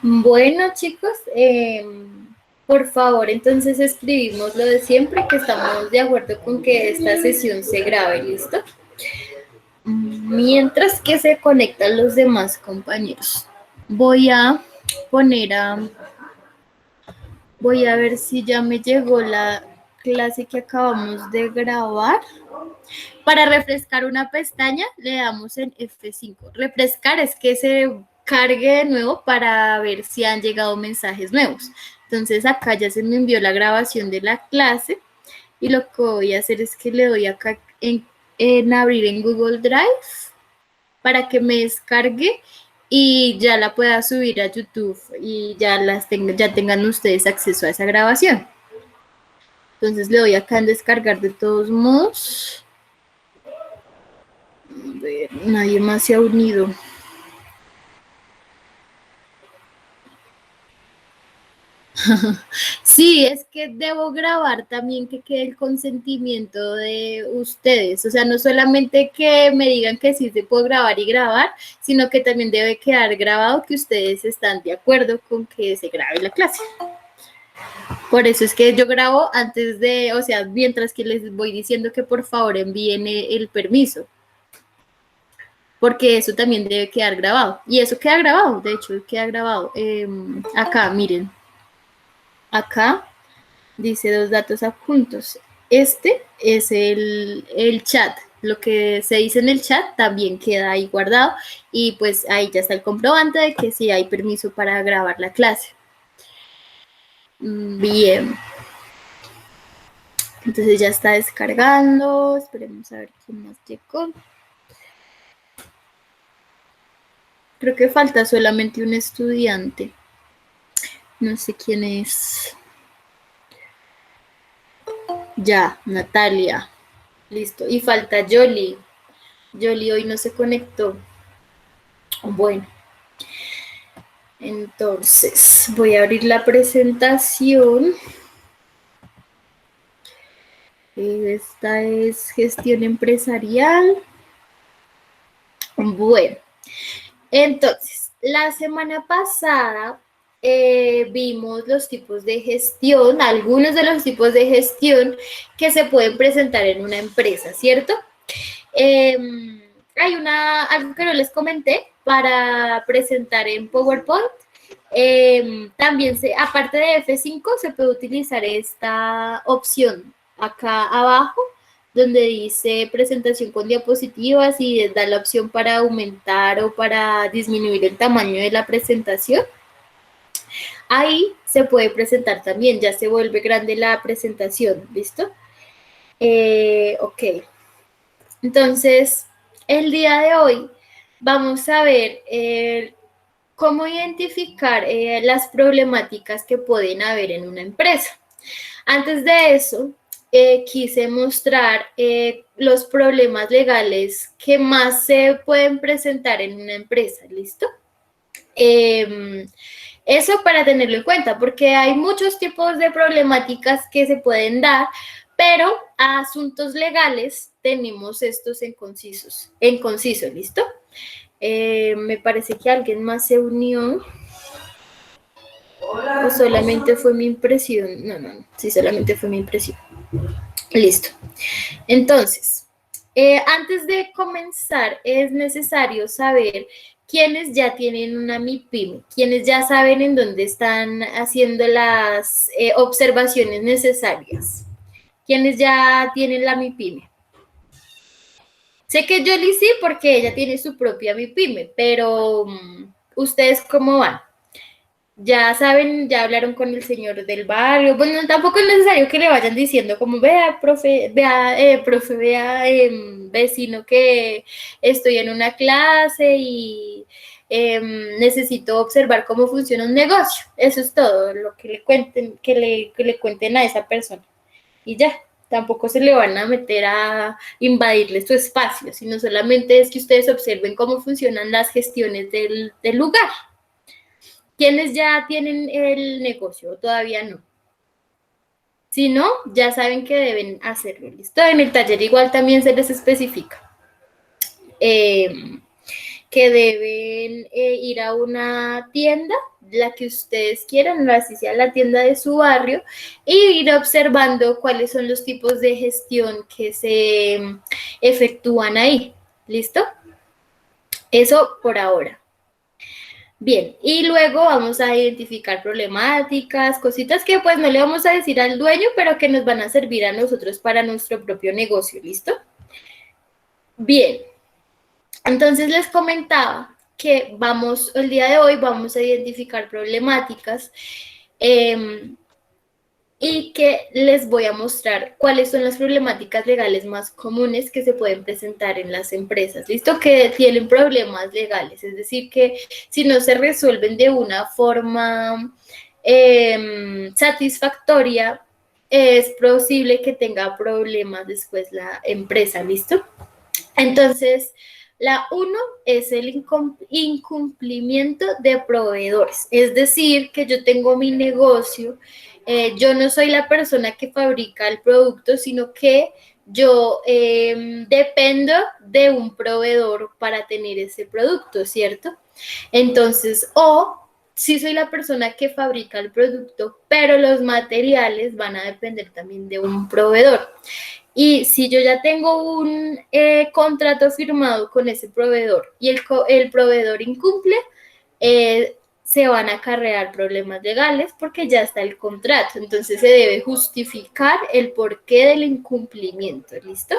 Bueno, chicos, por favor, entonces escribimos lo de siempre, que estamos de acuerdo con que esta sesión se grabe, ¿listo? Mientras que se conectan los demás compañeros. Voy a poner a... Voy a ver si ya me llegó la clase que acabamos de grabar. Para refrescar una pestaña, le damos en F5. Refrescar es que se cargue de nuevo para ver si han llegado mensajes nuevos. Entonces acá ya se me envió la grabación de la clase y lo que voy a hacer es que le doy acá en abrir en Google Drive para que me descargue y ya la pueda subir a YouTube y ya tengan ustedes acceso a esa grabación. Entonces le doy acá en descargar de todos modos. A ver, nadie más se ha unido. Sí, es que debo grabar también que quede el consentimiento de ustedes. O sea, no solamente que me digan que sí se puede grabar y grabar, sino que también debe quedar grabado que ustedes están de acuerdo con que se grabe la clase. Por eso es que yo grabo antes de, o sea, mientras que les voy diciendo que por favor envíen el permiso. Porque eso también debe quedar grabado. Y eso queda grabado, de hecho, queda grabado. Acá, miren. Acá dice dos datos adjuntos. Este es el chat. Lo que se dice en el chat también queda ahí guardado y pues ahí ya está el comprobante de que sí hay permiso para grabar la clase. Bien. Entonces ya está descargando. Esperemos a ver quién más llegó. Creo que falta solamente un estudiante. No sé quién es. Ya, Natalia. Listo. Y falta Jolie. Jolie hoy no se conectó. Bueno. Entonces, voy a abrir la presentación. Esta es gestión empresarial. Bueno, entonces, la semana pasada vimos los tipos de gestión, algunos de los tipos de gestión que se pueden presentar en una empresa, ¿cierto? Hay algo que no les comenté para presentar en PowerPoint. También, aparte de F5, se puede utilizar esta opción acá abajo, donde dice presentación con diapositivas y da la opción para aumentar o para disminuir el tamaño de la presentación. Ahí se puede presentar también, ya se vuelve grande la presentación, ¿listo? Ok. Entonces, el día de hoy vamos a ver cómo identificar las problemáticas que pueden haber en una empresa. Antes de eso, quise mostrar los problemas legales que más se pueden presentar en una empresa, ¿listo? Eso para tenerlo en cuenta, porque hay muchos tipos de problemáticas que se pueden dar, pero a asuntos legales tenemos estos en conciso, ¿listo? Me parece que alguien más se unió. O solamente fue mi impresión. No, sí, solamente fue mi impresión. Listo. Entonces, antes de comenzar, es necesario saber quiénes ya tienen una MIPYME, quiénes ya saben en dónde están haciendo las observaciones necesarias, quiénes ya tienen la MIPYME. Sé que Jolie sí, porque ella tiene su propia MIPYME, pero ¿ustedes cómo van? Ya saben, ya hablaron con el señor del barrio. Bueno, tampoco es necesario que le vayan diciendo como, vea, vecino, que estoy en una clase y necesito observar cómo funciona un negocio. Eso es todo lo que le cuenten, que le cuenten a esa persona. Y ya, tampoco se le van a meter a invadirle su espacio, sino solamente es que ustedes observen cómo funcionan las gestiones del lugar. ¿Quiénes ya tienen el negocio? Todavía no. Si no, ya saben que deben hacerlo. ¿Listo? En el taller igual también se les especifica. que deben ir a una tienda, la que ustedes quieran, así sea la tienda de su barrio, y ir observando cuáles son los tipos de gestión que se efectúan ahí. ¿Listo? Eso por ahora. Bien, y luego vamos a identificar problemáticas, cositas que pues no le vamos a decir al dueño, pero que nos van a servir a nosotros para nuestro propio negocio, ¿listo? Bien, entonces les comentaba que el día de hoy vamos a identificar problemáticas y que les voy a mostrar cuáles son las problemáticas legales más comunes que se pueden presentar en las empresas, ¿listo? Que tienen problemas legales, es decir, que si no se resuelven de una forma satisfactoria, es posible que tenga problemas después la empresa, ¿listo? Entonces, la uno es el incumplimiento de proveedores, es decir, que yo tengo mi negocio, yo no soy la persona que fabrica el producto, sino que yo dependo de un proveedor para tener ese producto, ¿cierto? Entonces, o sí soy la persona que fabrica el producto, pero los materiales van a depender también de un proveedor. Y si yo ya tengo un contrato firmado con ese proveedor y el proveedor incumple, se van a acarrear problemas legales porque ya está el contrato. Entonces se debe justificar el porqué del incumplimiento. ¿Listo?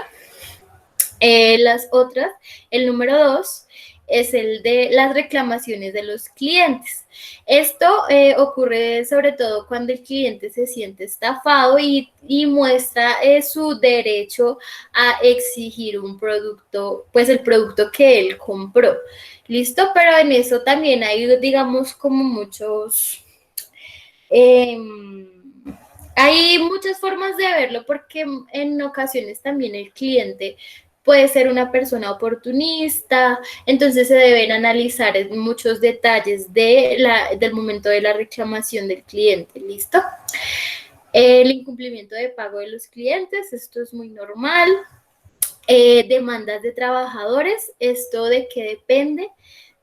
Las otras, el número 2 es el de las reclamaciones de los clientes. Esto ocurre sobre todo cuando el cliente se siente estafado y muestra su derecho a exigir un producto, pues el producto que él compró. ¿Listo? Pero en eso también hay, digamos, como muchos... hay muchas formas de verlo porque en ocasiones también el cliente puede ser una persona oportunista, entonces se deben analizar muchos detalles del momento de la reclamación del cliente, ¿listo? El incumplimiento de pago de los clientes, esto es muy normal. Demandas de trabajadores, ¿esto de qué depende?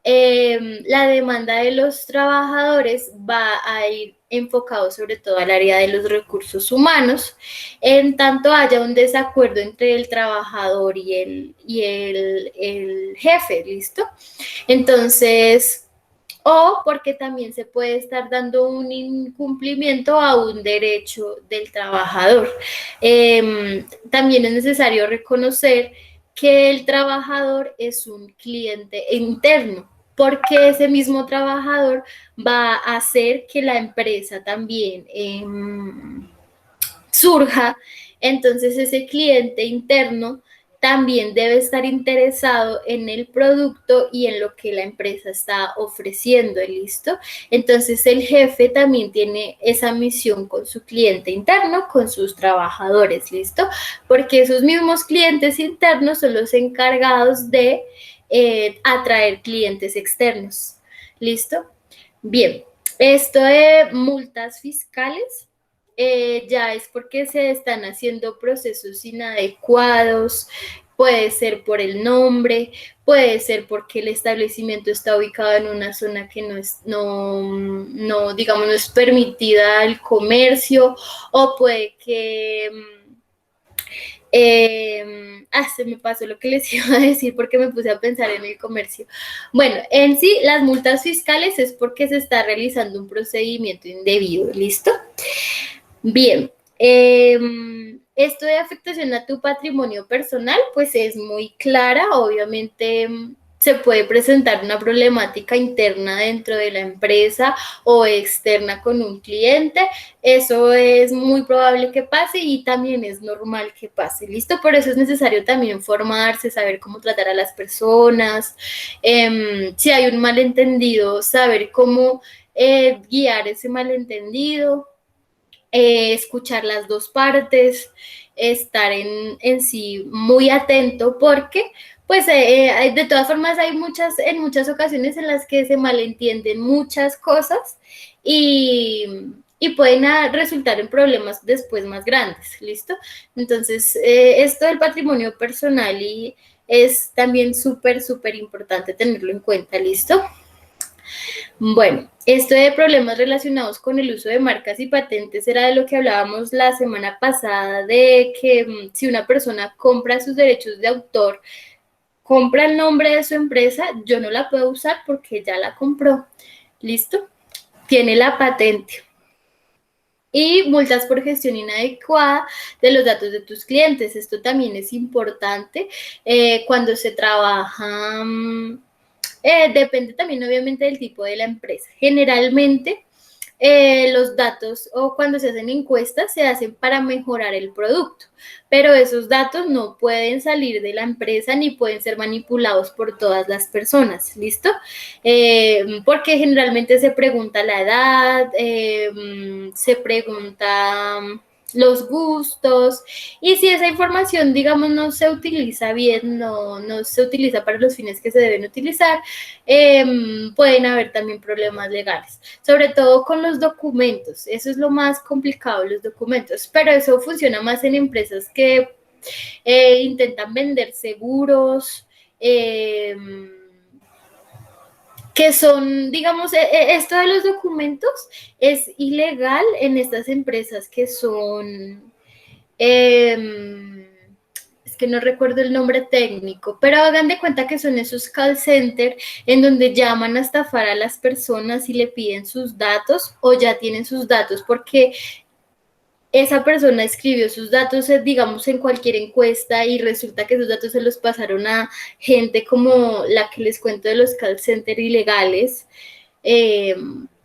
La demanda de los trabajadores va a ir enfocado sobre todo al área de los recursos humanos, en tanto haya un desacuerdo entre el trabajador y el jefe, ¿listo? Entonces, o porque también se puede estar dando un incumplimiento a un derecho del trabajador. También es necesario reconocer que el trabajador es un cliente interno, porque ese mismo trabajador va a hacer que la empresa también surja. Entonces ese cliente interno también debe estar interesado en el producto y en lo que la empresa está ofreciendo, ¿listo? Entonces el jefe también tiene esa misión con su cliente interno, con sus trabajadores, ¿listo? Porque esos mismos clientes internos son los encargados de atraer clientes externos, ¿listo? Bien, esto de multas fiscales ya es porque se están haciendo procesos inadecuados, puede ser por el nombre, puede ser porque el establecimiento está ubicado en una zona que digamos, no es permitida el comercio, o puede que se me pasó lo que les iba a decir porque me puse a pensar en el comercio. Bueno, en sí, las multas fiscales es porque se está realizando un procedimiento indebido, ¿listo? Bien, esto de afectación a tu patrimonio personal, pues es muy clara, obviamente se puede presentar una problemática interna dentro de la empresa o externa con un cliente, eso es muy probable que pase y también es normal que pase, ¿listo? Por eso es necesario también formarse, saber cómo tratar a las personas, si hay un malentendido, saber cómo guiar ese malentendido, escuchar las dos partes, estar en sí muy atento porque pues de todas formas hay en muchas ocasiones en las que se malentienden muchas cosas y pueden resultar en problemas después más grandes, ¿listo? Entonces, esto del patrimonio personal es también súper, súper importante tenerlo en cuenta, ¿listo? Bueno, esto de problemas relacionados con el uso de marcas y patentes era de lo que hablábamos la semana pasada, de que si una persona compra sus derechos de autor, compra el nombre de su empresa, yo no la puedo usar porque ya la compró. ¿Listo? Tiene la patente. Y multas por gestión inadecuada de los datos de tus clientes. Esto también es importante cuando se trabaja. Depende también obviamente del tipo de la empresa. Generalmente los datos o cuando se hacen encuestas se hacen para mejorar el producto, pero esos datos no pueden salir de la empresa ni pueden ser manipulados por todas las personas, ¿listo? Porque generalmente se pregunta la edad, se pregunta los gustos, y si esa información, digamos, no se utiliza bien, no se utiliza para los fines que se deben utilizar, pueden haber también problemas legales, sobre todo con los documentos. Eso es lo más complicado, los documentos, pero eso funciona más en empresas que intentan vender seguros, que son, digamos, esto de los documentos es ilegal en estas empresas que son, es que no recuerdo el nombre técnico, pero hagan de cuenta que son esos call center en donde llaman a estafar a las personas y le piden sus datos o ya tienen sus datos porque esa persona escribió sus datos, digamos, en cualquier encuesta y resulta que esos datos se los pasaron a gente como la que les cuento de los call center ilegales,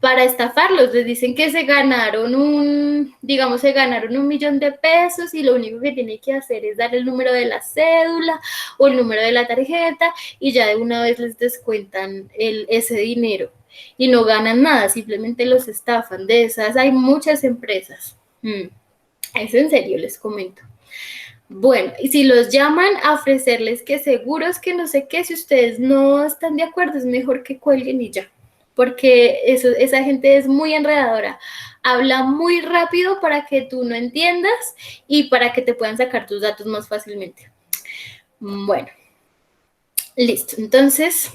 para estafarlos. Les dicen que se ganaron digamos, se ganaron 1.000.000 de pesos y lo único que tiene que hacer es dar el número de la cédula o el número de la tarjeta y ya de una vez les descuentan ese dinero y no ganan nada, simplemente los estafan. De esas hay muchas empresas. Es en serio, les comento. Bueno, y si los llaman a ofrecerles que seguros, que no sé qué, si ustedes no están de acuerdo, es mejor que cuelguen y ya. Porque esa gente es muy enredadora. Habla muy rápido para que tú no entiendas y para que te puedan sacar tus datos más fácilmente. Bueno, listo. Entonces,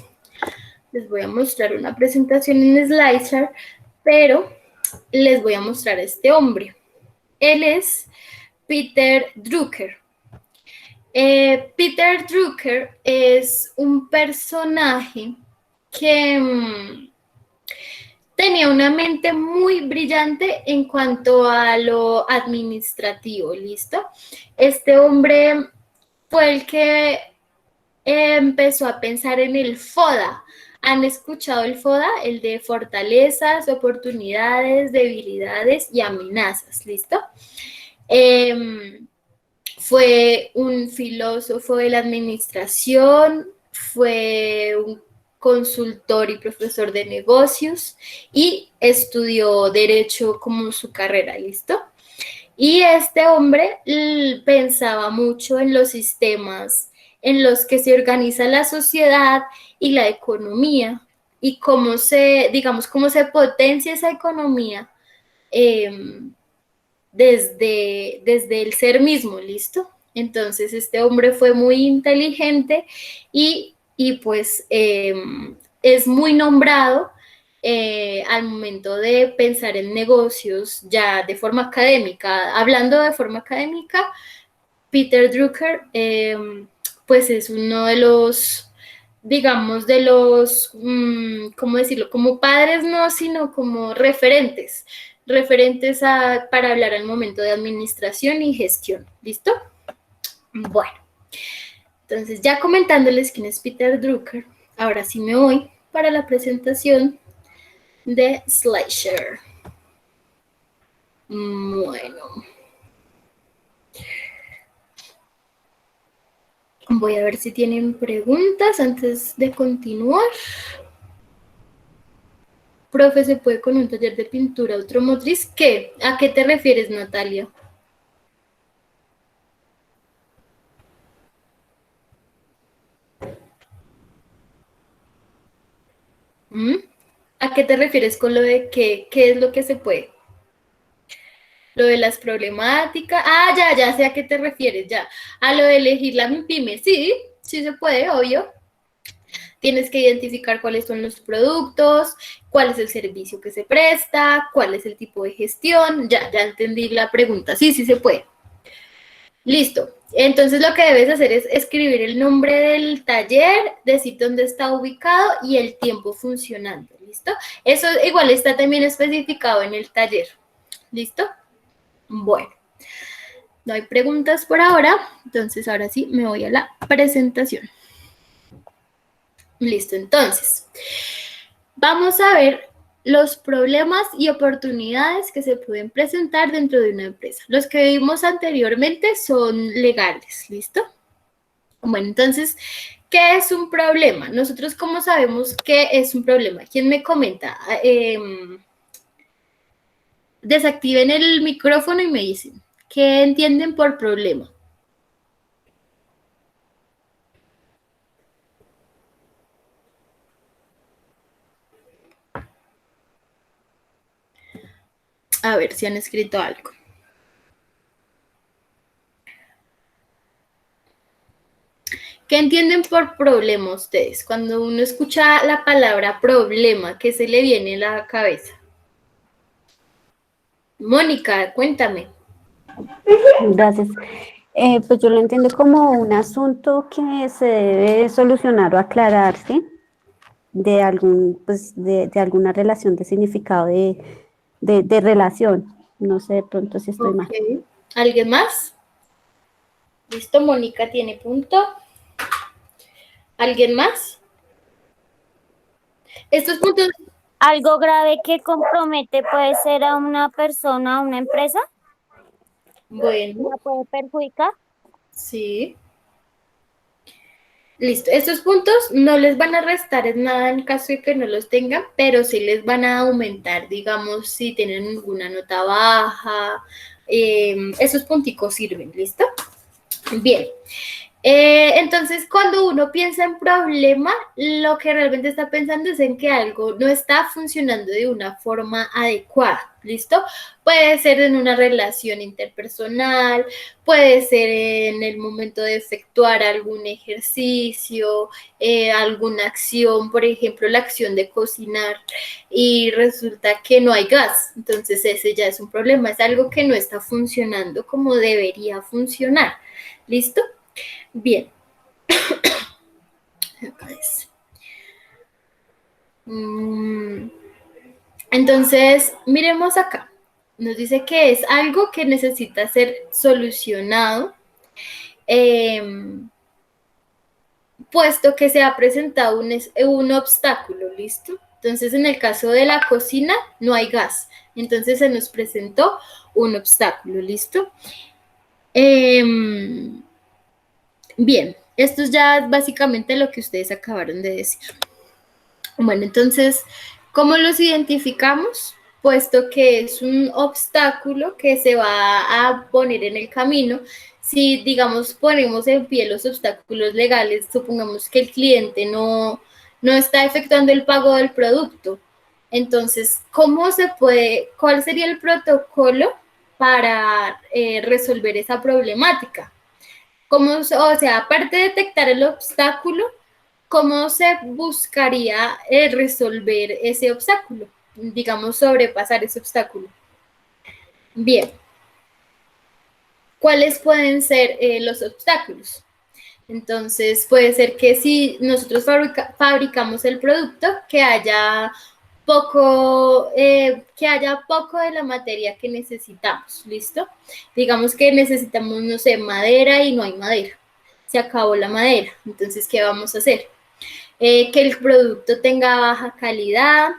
les voy a mostrar una presentación en SlideShare, pero les voy a mostrar a este hombre. Él es Peter Drucker. Peter Drucker es un personaje que tenía una mente muy brillante en cuanto a lo administrativo, ¿listo? Este hombre fue el que empezó a pensar en el FODA. ¿Han escuchado el FODA? El de fortalezas, oportunidades, debilidades y amenazas, ¿listo? Fue un filósofo de la administración, fue un consultor y profesor de negocios y estudió derecho como su carrera, ¿listo? Y este hombre pensaba mucho en los sistemas en los que se organiza la sociedad y la economía y cómo digamos, cómo se potencia esa economía desde el ser mismo, ¿listo? Entonces este hombre fue muy inteligente y pues es muy nombrado al momento de pensar en negocios ya de forma académica. Hablando de forma académica, Peter Drucker pues es uno de los, digamos, de los, ¿cómo decirlo? Como padres no, sino como referentes para hablar al momento de administración y gestión. ¿Listo? Bueno, entonces ya comentándoles quién es Peter Drucker, ahora sí me voy para la presentación de SlideShare. Bueno. Voy a ver si tienen preguntas antes de continuar. Profe, ¿se puede con un taller de pintura automotriz? ¿Qué? ¿A qué te refieres, Natalia? ¿A qué te refieres con lo de qué es lo que se puede? Lo de las problemáticas. Ah, ya sé a qué te refieres, ya. A lo de elegir la MIPYME, sí, Sí se puede, obvio. Tienes que identificar cuáles son los productos, cuál es el servicio que se presta, cuál es el tipo de gestión. Ya entendí la pregunta. Sí, sí se puede. Listo. Entonces lo que debes hacer es escribir el nombre del taller, decir dónde está ubicado y el tiempo funcionando. ¿Listo? Eso igual está también especificado en el taller. ¿Listo? Bueno, no hay preguntas por ahora. Entonces ahora sí me voy a la presentación. Listo, entonces. Vamos a ver los problemas y oportunidades que se pueden presentar dentro de una empresa. Los que vimos anteriormente son legales, ¿listo? Bueno, entonces, ¿qué es un problema? Nosotros, ¿cómo sabemos qué es un problema? ¿Quién me comenta? Desactiven el micrófono y me dicen, ¿qué entienden por problema? A ver si han escrito algo. ¿Qué entienden por problema ustedes? Cuando uno escucha la palabra problema, ¿qué se le viene a la cabeza? Mónica, cuéntame. Gracias. Pues yo lo entiendo como un asunto que se debe solucionar o aclarar, ¿sí? De algún, pues, de alguna relación de significado de relación. No sé de pronto si estoy mal. Ok. ¿Alguien más? Listo, Mónica tiene punto. ¿Alguien más? Estos puntos, Algo grave que compromete puede ser a una persona, a una empresa, bueno, la puede perjudicar. sí. Listo. Estos puntos no les van a restar en nada en caso de que no los tengan, pero sí les van a aumentar, digamos, si tienen alguna nota baja. Esos punticos sirven, ¿listo? Bien. Entonces, cuando uno piensa en problema, lo que realmente está pensando es en que algo no está funcionando de una forma adecuada, ¿listo? Puede ser en una relación interpersonal, puede ser en el momento de efectuar algún ejercicio, alguna acción, por ejemplo, la acción de cocinar y resulta que no hay gas, entonces ese ya es un problema, es algo que no está funcionando como debería funcionar, ¿listo? Bien. Acá es. Entonces, miremos acá. Nos dice que es algo que necesita ser solucionado, puesto que se ha presentado un obstáculo, ¿listo? Entonces, en el caso de la cocina, no hay gas. Entonces, se nos presentó un obstáculo, ¿listo? Bien, esto es ya básicamente lo que ustedes acabaron de decir. Bueno, entonces, ¿cómo los identificamos? Puesto que es un obstáculo que se va a poner en el camino. Si, digamos, ponemos en pie los obstáculos legales, supongamos que el cliente no está efectuando el pago del producto. Entonces, ¿cómo se puede, cuál sería el protocolo para resolver esa problemática? ¿Cómo, o sea, aparte de detectar el obstáculo, ¿cómo se buscaría resolver ese obstáculo? Digamos, sobrepasar ese obstáculo. Bien. ¿Cuáles pueden ser los obstáculos? Entonces, puede ser que si nosotros fabricamos el producto, que haya poco de la materia que necesitamos, ¿listo? Digamos que necesitamos, no sé, madera y no hay madera. Se acabó la madera. Entonces, ¿qué vamos a hacer? Que el producto tenga baja calidad,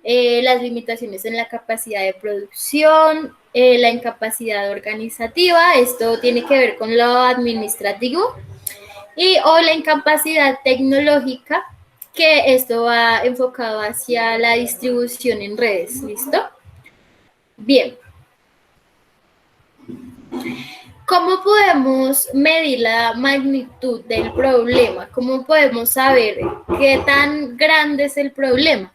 las limitaciones en la capacidad de producción, la incapacidad organizativa, esto tiene que ver con lo administrativo, o la incapacidad tecnológica, que esto va enfocado hacia la distribución en redes, ¿listo? Bien. ¿Cómo podemos medir la magnitud del problema? ¿Cómo podemos saber qué tan grande es el problema?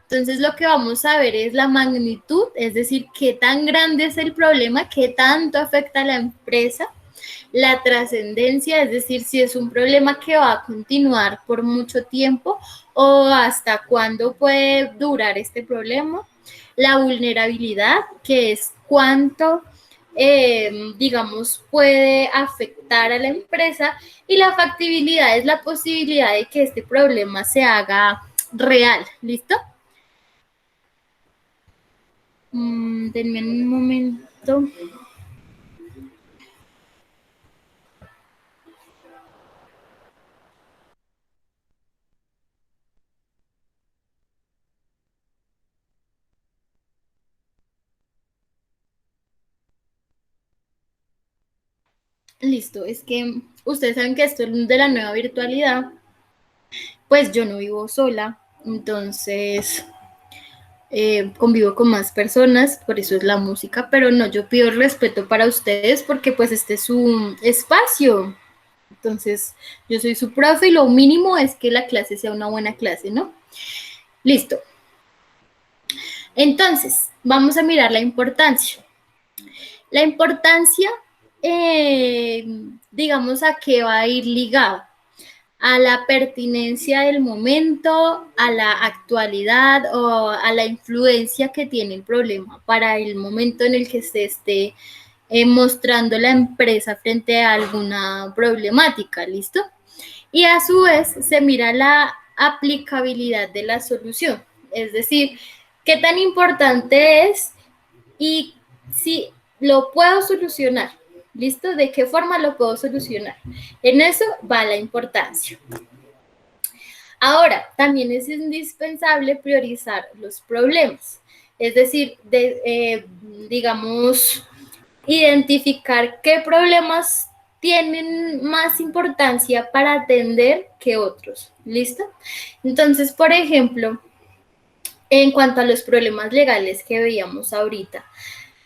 Entonces lo que vamos a ver es la magnitud, es decir, qué tan grande es el problema, qué tanto afecta a la empresa. la trascendencia, es decir, si es un problema que va a continuar por mucho tiempo o hasta cuándo puede durar este problema, la vulnerabilidad, que es cuánto, digamos, puede afectar a la empresa, y la factibilidad es la posibilidad de que este problema se haga real. ¿Listo? Denme un momento. Listo, es que ustedes saben que esto es de la nueva virtualidad, pues yo no vivo sola, entonces convivo con más personas, por eso es la música, pero no, yo pido respeto para ustedes porque pues este es su espacio, entonces yo soy su profe y lo mínimo es que la clase sea una buena clase, ¿no? Listo. Entonces, vamos a mirar la importancia. La importancia, digamos, a qué va a ir ligado. A la pertinencia del momento, a la actualidad o a la influencia que tiene el problema para el momento en el que se esté mostrando la empresa frente a alguna problemática, ¿listo? Y a su vez se mira la aplicabilidad de la solución, es decir, qué tan importante es y si lo puedo solucionar. ¿Listo? ¿De qué forma lo puedo solucionar? En eso va la importancia. Ahora, también es indispensable priorizar los problemas, es decir, digamos, identificar qué problemas tienen más importancia para atender que otros. ¿Listo? Entonces, por ejemplo, en cuanto a los problemas legales que veíamos ahorita,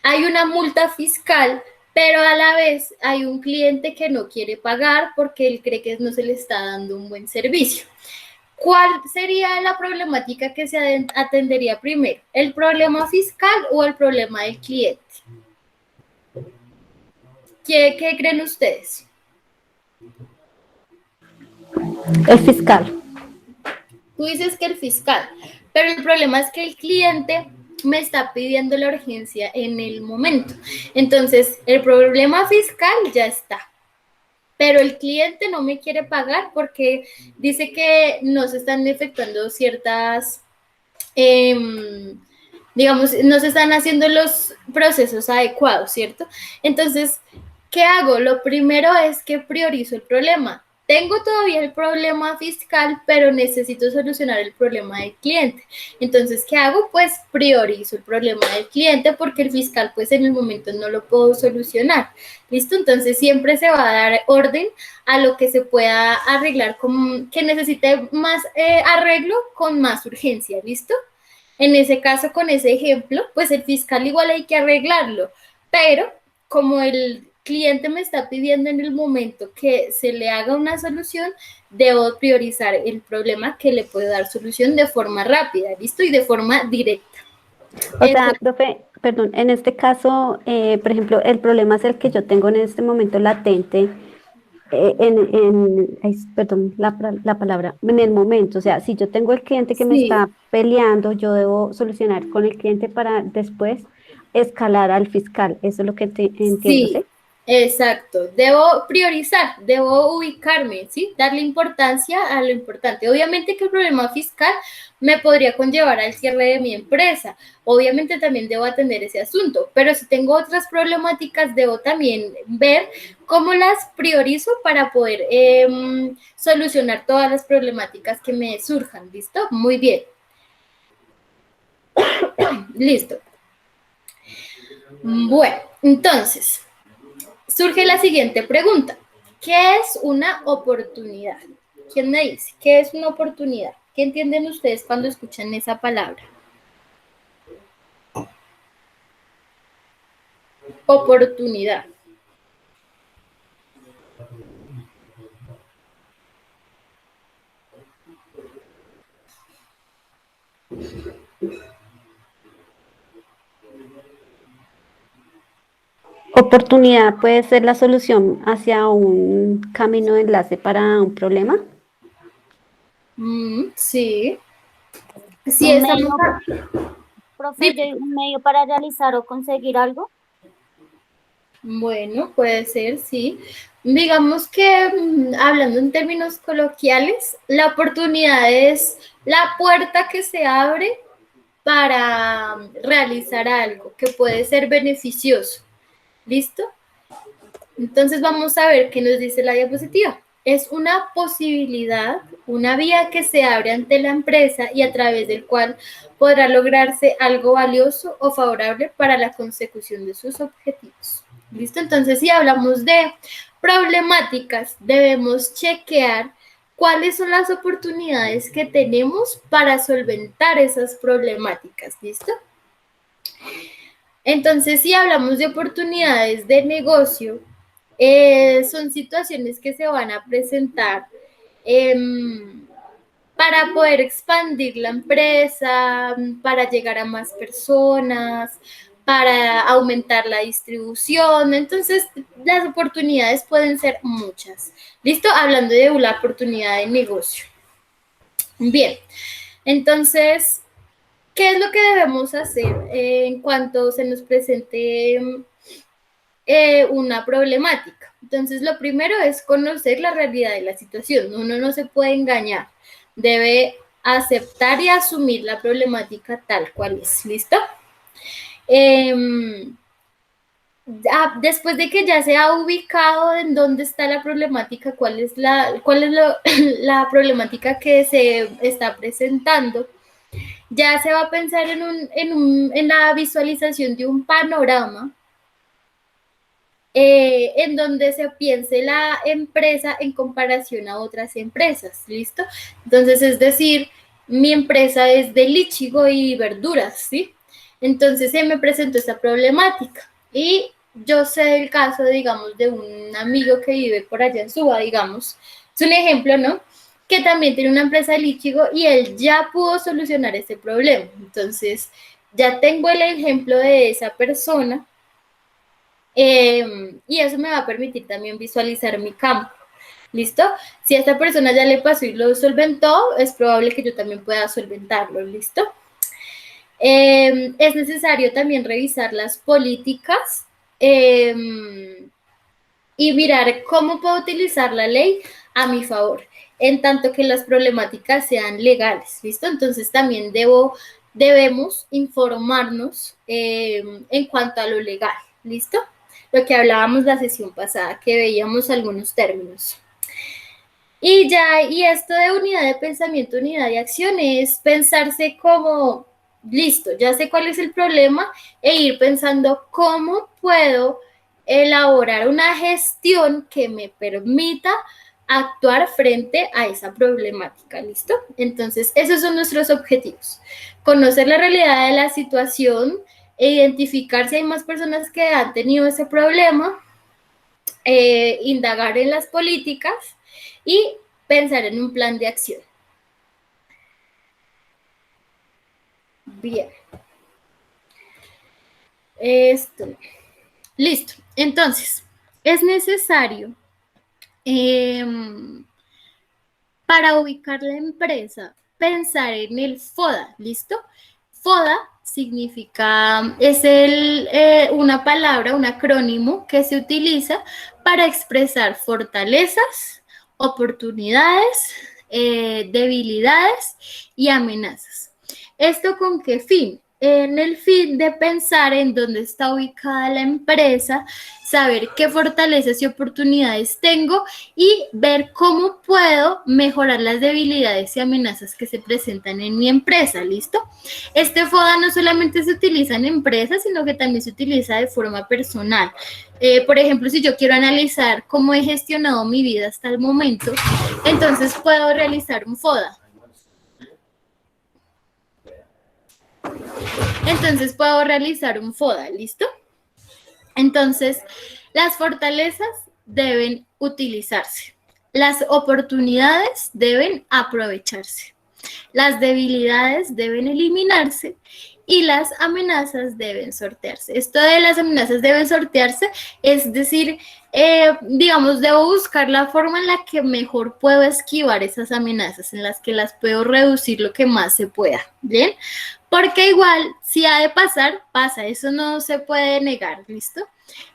hay una multa fiscal, pero a la vez hay un cliente que no quiere pagar porque él cree que no se le está dando un buen servicio. ¿Cuál sería la problemática que se atendería primero? ¿El problema fiscal o el problema del cliente? ¿Qué creen ustedes? El fiscal. Tú dices que el fiscal, pero el problema es que el cliente me está pidiendo la urgencia en el momento. Entonces, el problema fiscal ya está, pero el cliente no me quiere pagar porque dice que no se están efectuando ciertas, digamos, no se están haciendo los procesos adecuados, ¿cierto? Entonces, ¿qué hago? Lo primero es que priorizo el problema. Tengo todavía el problema fiscal, pero necesito solucionar el problema del cliente. Entonces, ¿qué hago? Pues priorizo el problema del cliente porque el fiscal, pues en el momento no lo puedo solucionar. ¿Listo? Entonces, siempre se va a dar orden a lo que se pueda arreglar, que necesite más arreglo con más urgencia. ¿Listo? En ese caso, con ese ejemplo, pues el fiscal igual hay que arreglarlo, pero como el cliente me está pidiendo en el momento que se le haga una solución, debo priorizar el problema que le puede dar solución de forma rápida, ¿listo? Y de forma directa. O sea, profe, perdón, en este caso, por ejemplo, el problema es el que yo tengo en este momento latente, ay, perdón, la palabra, en el momento. O sea, si yo tengo el cliente que me Sí, está peleando, yo debo solucionar con el cliente para después escalar al fiscal. Eso es lo que entiendo, ¿sí? sí, exacto. Debo priorizar, debo ubicarme, ¿sí? Darle importancia a lo importante. Obviamente que el problema fiscal me podría conllevar al cierre de mi empresa. Obviamente también debo atender ese asunto, pero si tengo otras problemáticas, debo también ver cómo las priorizo para poder solucionar todas las problemáticas que me surjan. ¿Listo? Muy bien. Listo. Bueno, entonces, surge la siguiente pregunta. ¿Qué es una oportunidad? ¿Quién me dice? ¿Qué es una oportunidad? ¿Qué entienden ustedes cuando escuchan esa palabra? Oportunidad. ¿Oportunidad puede ser la solución hacia un camino de enlace para un problema? Sí. Sí, Un estamos... medio, profe, yo Dime. digo, un medio para realizar o conseguir algo. Bueno, puede ser, sí. Digamos que hablando en términos coloquiales, la oportunidad es la puerta que se abre para realizar algo que puede ser beneficioso. ¿Listo? Entonces vamos a ver qué nos dice la diapositiva. Es una posibilidad, una vía que se abre ante la empresa y a través del cual podrá lograrse algo valioso o favorable para la consecución de sus objetivos. ¿Listo? Entonces, si hablamos de problemáticas, debemos chequear cuáles son las oportunidades que tenemos para solventar esas problemáticas. ¿Listo? Entonces, si hablamos de oportunidades de negocio, son situaciones que se van a presentar eh, para poder expandir la empresa, para llegar a más personas, para aumentar la distribución. Entonces, las oportunidades pueden ser muchas. ¿Listo? Hablando de una oportunidad de negocio. Bien, entonces, ¿qué es lo que debemos hacer en cuanto se nos presente una problemática? Entonces, lo primero es conocer la realidad de la situación. Uno no se puede engañar. Debe aceptar y asumir la problemática tal cual es. ¿Listo? Eh, Después de que ya se ha ubicado en dónde está la problemática, la problemática que se está presentando, ya se va a pensar en la visualización de un panorama en donde se piense la empresa en comparación a otras empresas, ¿listo? Entonces, es decir, mi empresa es de lichigo y verduras, ¿sí? Entonces se me presentó esta problemática y yo sé el caso, digamos, de un amigo que vive por allá en Suba, digamos, es un ejemplo, ¿no? Que también tiene una empresa de lichigo y él ya pudo solucionar ese problema. Entonces, ya tengo el ejemplo de esa persona y eso me va a permitir también visualizar mi campo. ¿Listo? Si a esta persona ya le pasó y lo solventó, es probable que yo también pueda solventarlo. ¿Listo? Es necesario también revisar las políticas y mirar cómo puedo utilizar la ley a mi favor, en tanto que las problemáticas sean legales. ¿Listo? Entonces también debemos informarnos en cuanto a lo legal. ¿Listo? Lo que hablábamos la sesión pasada, que veíamos algunos términos. Y esto de unidad de pensamiento, unidad de acción es pensarse como, listo, ya sé cuál es el problema e ir pensando cómo puedo elaborar una gestión que me permita actuar frente a esa problemática, ¿listo? Entonces, esos son nuestros objetivos. Conocer la realidad de la situación e identificar si hay más personas que han tenido ese problema, indagar en las políticas y pensar en un plan de acción. Bien. Esto. Listo. Entonces, es necesario para ubicar la empresa pensar en el FODA. ¿Listo? FODA significa, una palabra, un acrónimo que se utiliza para expresar fortalezas, oportunidades, debilidades y amenazas. ¿Esto con qué fin? En el fin de pensar en dónde está ubicada la empresa, saber qué fortalezas y oportunidades tengo y ver cómo puedo mejorar las debilidades y amenazas que se presentan en mi empresa, ¿listo? Este FODA no solamente se utiliza en empresas, sino que también se utiliza de forma personal. Por ejemplo, si yo quiero analizar cómo he gestionado mi vida hasta el momento, entonces puedo realizar un FODA. Entonces puedo realizar un FODA, ¿listo? Entonces, las fortalezas deben utilizarse, las oportunidades deben aprovecharse, las debilidades deben eliminarse y las amenazas deben sortearse. Esto de las amenazas deben sortearse, es decir, digamos, debo buscar la forma en la que mejor puedo esquivar esas amenazas, en las que las puedo reducir lo que más se pueda, ¿bien? Porque igual, si ha de pasar, pasa, eso no se puede negar, ¿listo?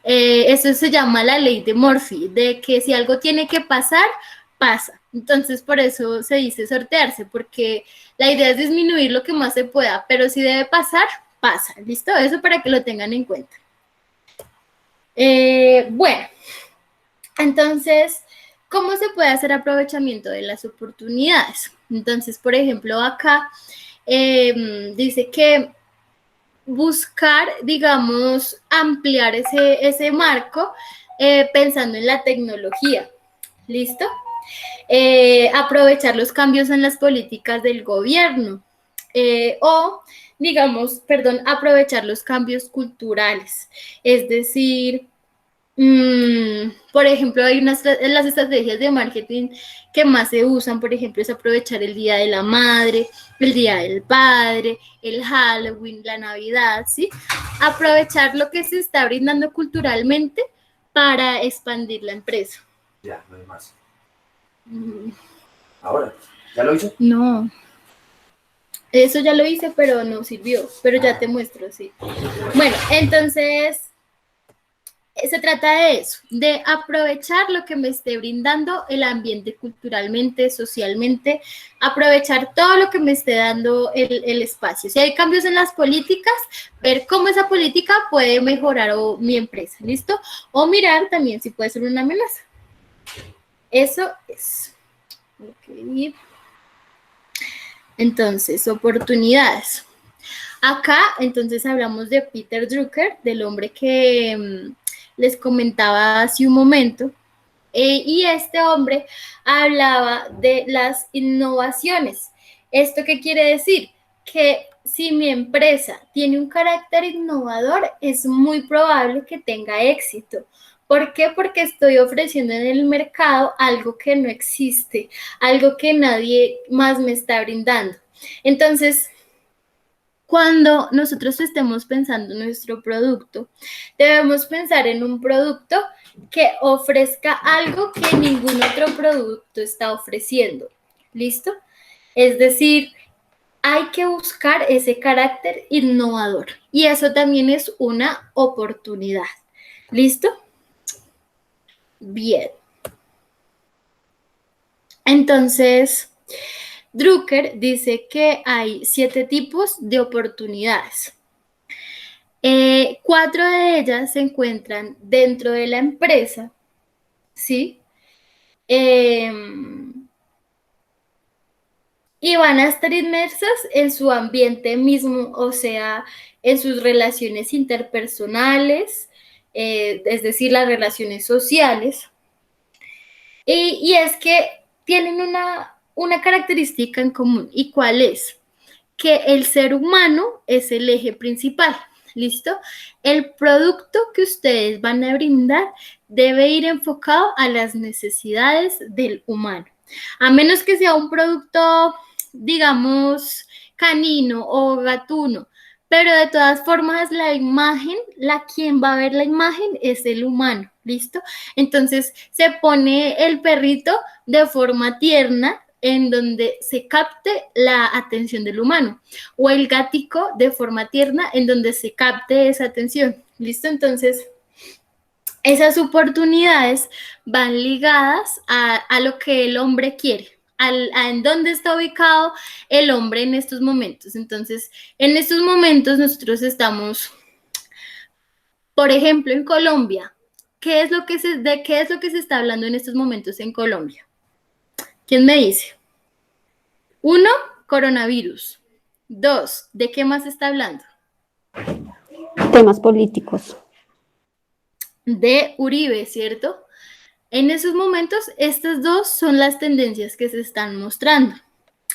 Eso se llama la ley de Murphy, de que si algo tiene que pasar, pasa. Entonces, por eso se dice sortearse, porque la idea es disminuir lo que más se pueda, pero si debe pasar, pasa, ¿listo? Eso para que lo tengan en cuenta. Bueno, entonces, ¿cómo se puede hacer aprovechamiento de las oportunidades? Entonces, por ejemplo, acá dice que buscar, digamos, ampliar ese marco pensando en la tecnología. ¿Listo? Aprovechar los cambios en las políticas del gobierno o, digamos, perdón, aprovechar los cambios culturales. Es decir, por ejemplo, hay las estrategias de marketing que más se usan, por ejemplo, es aprovechar el Día de la Madre, el Día del Padre, el Halloween, la Navidad, ¿sí? Aprovechar lo que se está brindando culturalmente para expandir la empresa. Ya, no hay más. Ahora, ¿ya lo hizo? No. Eso ya lo hice, pero no sirvió. Pero ya te muestro, sí. Bueno, entonces se trata de eso, de aprovechar lo que me esté brindando el ambiente culturalmente, socialmente, aprovechar todo lo que me esté dando el espacio. Si hay cambios en las políticas, ver cómo esa política puede mejorar mi empresa, ¿listo? O mirar también si puede ser una amenaza. Eso es. Okay. Entonces, oportunidades. Acá, entonces, hablamos de Peter Drucker, del hombre que les comentaba hace un momento. Y este hombre hablaba de las innovaciones. ¿Esto qué quiere decir? Que si mi empresa tiene un carácter innovador, es muy probable que tenga éxito. ¿Por qué? Porque estoy ofreciendo en el mercado algo que no existe, algo que nadie más me está brindando. Entonces, cuando nosotros estemos pensando en nuestro producto, debemos pensar en un producto que ofrezca algo que ningún otro producto está ofreciendo. ¿Listo? Es decir, hay que buscar ese carácter innovador y eso también es una oportunidad. ¿Listo? Bien. Entonces, Drucker dice que hay 7 tipos de oportunidades. 4 de ellas se encuentran dentro de la empresa, ¿sí? Y van a estar inmersas en su ambiente mismo, o sea, en sus relaciones interpersonales, es decir, las relaciones sociales. Y es que tienen una característica en común. ¿Y cuál es? Que el ser humano es el eje principal. ¿Listo? El producto que ustedes van a brindar debe ir enfocado a las necesidades del humano. A menos que sea un producto, digamos, canino o gatuno, pero de todas formas la imagen, quien va a ver la imagen es el humano, ¿listo? Entonces se pone el perrito de forma tierna en donde se capte la atención del humano, o el gatico de forma tierna en donde se capte esa atención, ¿listo? Entonces, esas oportunidades van ligadas a lo que el hombre quiere, en dónde está ubicado el hombre en estos momentos. Entonces, en estos momentos nosotros estamos, por ejemplo, en Colombia. ¿De qué es lo que se está hablando en estos momentos en Colombia? ¿Quién me dice? 1, coronavirus. 2, ¿de qué más se está hablando? Temas políticos. De Uribe, ¿cierto? En esos momentos, estas 2 son las tendencias que se están mostrando.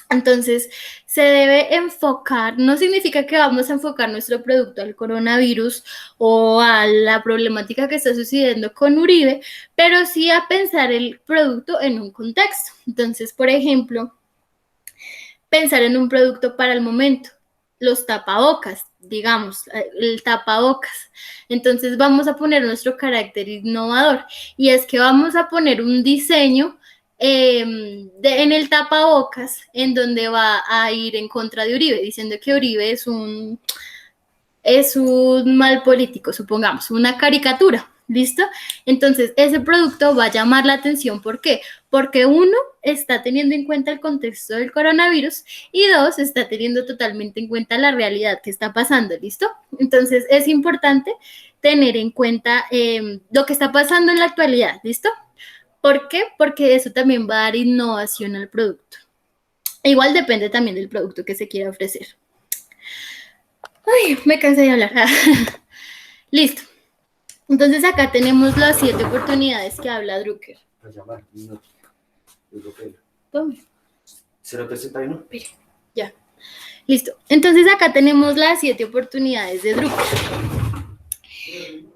Entonces, se debe enfocar, no significa que vamos a enfocar nuestro producto al coronavirus o a la problemática que está sucediendo con Uribe, pero sí a pensar el producto en un contexto. Entonces, por ejemplo, pensar en un producto para el momento. los tapabocas, digamos, el tapabocas. Entonces vamos a poner nuestro carácter innovador y es que vamos a poner un diseño en el tapabocas en donde va a ir en contra de Uribe, diciendo que Uribe es un mal político, supongamos, una caricatura, ¿listo? Entonces, ese producto va a llamar la atención. ¿Por qué? Porque uno, está teniendo en cuenta el contexto del coronavirus y dos, está teniendo totalmente en cuenta la realidad que está pasando, ¿listo? Entonces, es importante tener en cuenta lo que está pasando en la actualidad, ¿listo? ¿Por qué? Porque eso también va a dar innovación al producto. Igual depende también del producto que se quiera ofrecer. Ay, me cansé de hablar. Listo. Entonces acá tenemos las 7 oportunidades que habla Drucker. A llamar, no. Tome. 031. Ya. Listo. Entonces acá tenemos las 7 oportunidades de Drucker.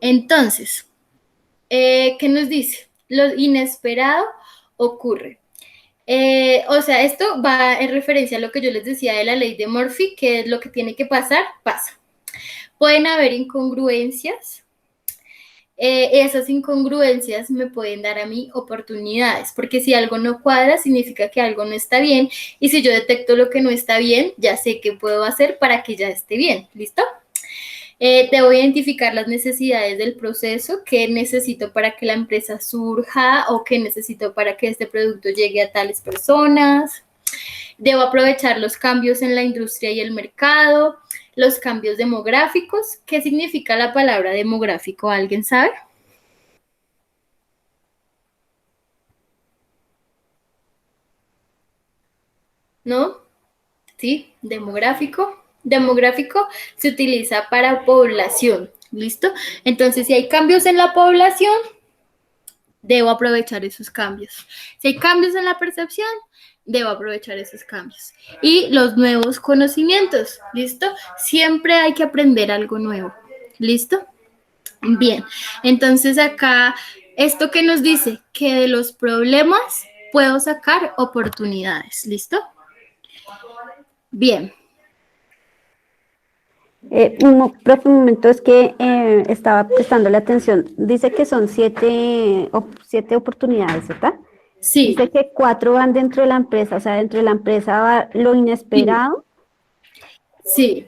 Entonces, ¿qué nos dice? Lo inesperado ocurre. O sea, esto va en referencia a lo que yo les decía de la ley de Murphy, que es lo que tiene que pasar, pasa. Pueden haber incongruencias. Esas incongruencias me pueden dar a mí oportunidades, porque si algo no cuadra, significa que algo no está bien, y si yo detecto lo que no está bien, ya sé qué puedo hacer para que ya esté bien, ¿listo? Debo identificar las necesidades del proceso, qué necesito para que la empresa surja o qué necesito para que este producto llegue a tales personas. Debo aprovechar los cambios en la industria y el mercado, los cambios demográficos. ¿Qué significa la palabra demográfico? ¿Alguien sabe? ¿No? ¿Sí? Demográfico. Demográfico se utiliza para población, ¿listo? Entonces, si hay cambios en la población, debo aprovechar esos cambios. Si hay cambios en la percepción, debo aprovechar esos cambios. Y los nuevos conocimientos, ¿listo? Siempre hay que aprender algo nuevo, ¿listo? Bien, entonces acá, ¿esto qué nos dice? Que de los problemas puedo sacar oportunidades, ¿listo? Bien. Profe, un momento, es que estaba prestando la atención. Dice que son 7 oportunidades, ¿verdad? Sí. Dice que 4 van dentro de la empresa, o sea, dentro de la empresa va lo inesperado. Sí.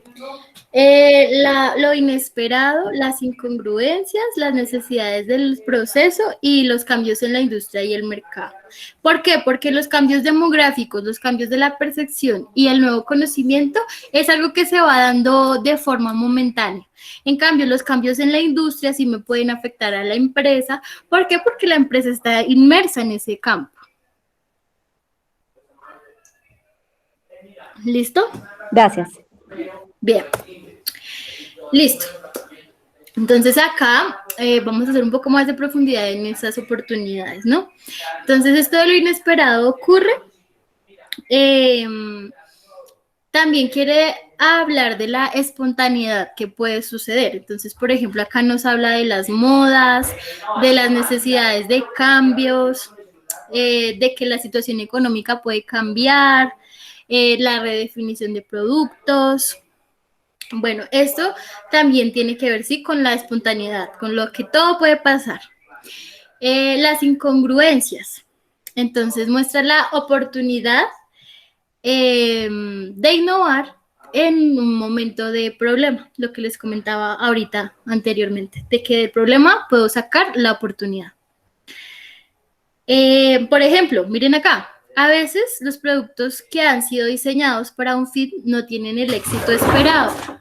Lo inesperado, las incongruencias, las necesidades del proceso y los cambios en la industria y el mercado. ¿Por qué? Porque los cambios demográficos, los cambios de la percepción y el nuevo conocimiento es algo que se va dando de forma momentánea. En cambio, los cambios en la industria sí me pueden afectar a la empresa. ¿Por qué? Porque la empresa está inmersa en ese campo. ¿Listo? Gracias. Bien. Listo. Entonces acá vamos a hacer un poco más de profundidad en esas oportunidades, ¿no? Entonces esto de lo inesperado ocurre. También quiere hablar de la espontaneidad que puede suceder. Entonces, por ejemplo, acá nos habla de las modas, de las necesidades de cambios, de que la situación económica puede cambiar, la redefinición de productos. Bueno, esto también tiene que ver, sí, con la espontaneidad, con lo que todo puede pasar. Las incongruencias. Entonces, muestra la oportunidad de innovar en un momento de problema, lo que les comentaba ahorita anteriormente, de que del problema puedo sacar la oportunidad. Por ejemplo, miren acá, a veces los productos que han sido diseñados para un fin no tienen el éxito esperado.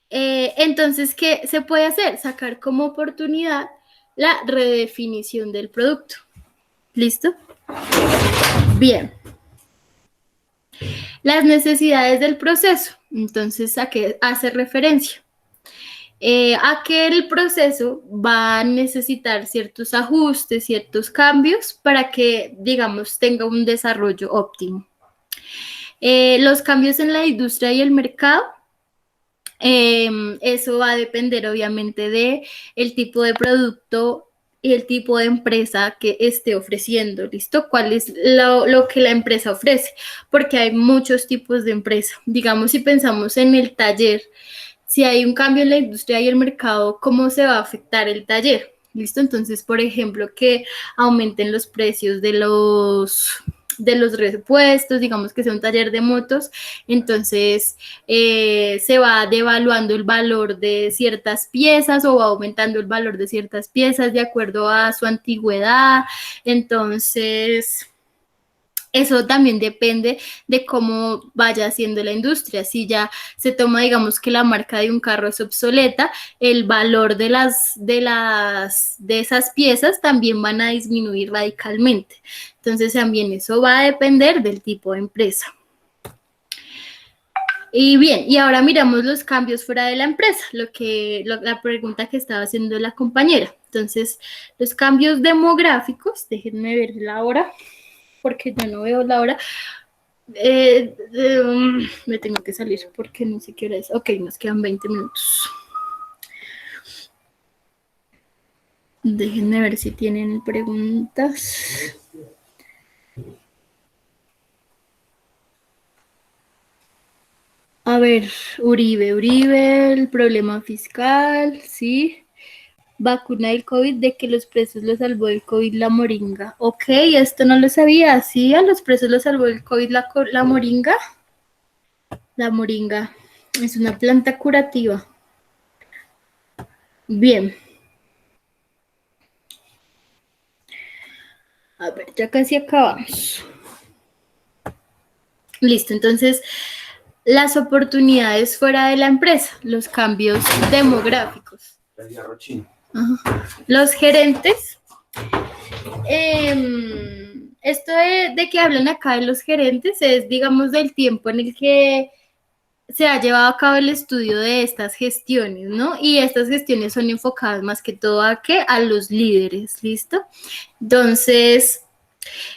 Entonces, ¿qué se puede hacer? Sacar como oportunidad la redefinición del producto. ¿Listo? Bien. Las necesidades del proceso. Entonces, ¿a qué hace referencia? A que el proceso va a necesitar ciertos ajustes, ciertos cambios para que, digamos, tenga un desarrollo óptimo. Los cambios en la industria y el mercado. Eso va a depender obviamente de el tipo de producto y el tipo de empresa que esté ofreciendo, ¿listo? ¿Cuál es lo que la empresa ofrece? Porque hay muchos tipos de empresa. Digamos, si pensamos en el taller, si hay un cambio en la industria y el mercado, ¿cómo se va a afectar el taller? ¿Listo? Entonces, por ejemplo, que aumenten los precios de los repuestos, digamos que sea un taller de motos, entonces se va devaluando el valor de ciertas piezas o va aumentando el valor de ciertas piezas de acuerdo a su antigüedad. Entonces, eso también depende de cómo vaya haciendo la industria. Si ya se toma, digamos, que la marca de un carro es obsoleta, el valor de esas piezas también van a disminuir radicalmente. Entonces, también eso va a depender del tipo de empresa. Y bien, y ahora miramos los cambios fuera de la empresa, la pregunta que estaba haciendo la compañera. Entonces, los cambios demográficos, déjenme ver la hora, porque yo no veo la hora. Me tengo que salir porque no sé qué hora es. Ok, nos quedan 20 minutos. Déjenme ver si tienen preguntas. A ver, Uribe, el problema fiscal, ¿sí? Vacuna del COVID, de que los presos los salvó el COVID la moringa. Ok, esto no lo sabía. Sí, a los presos los salvó el COVID la moringa. La moringa es una planta curativa. Bien. A ver, ya casi acabamos. Listo, entonces, las oportunidades fuera de la empresa, los cambios demográficos. Los gerentes, esto de que hablan acá de los gerentes es, digamos, del tiempo en el que se ha llevado a cabo el estudio de estas gestiones, ¿no? Y estas gestiones son enfocadas más que todo a ¿qué? A los líderes, ¿listo? Entonces,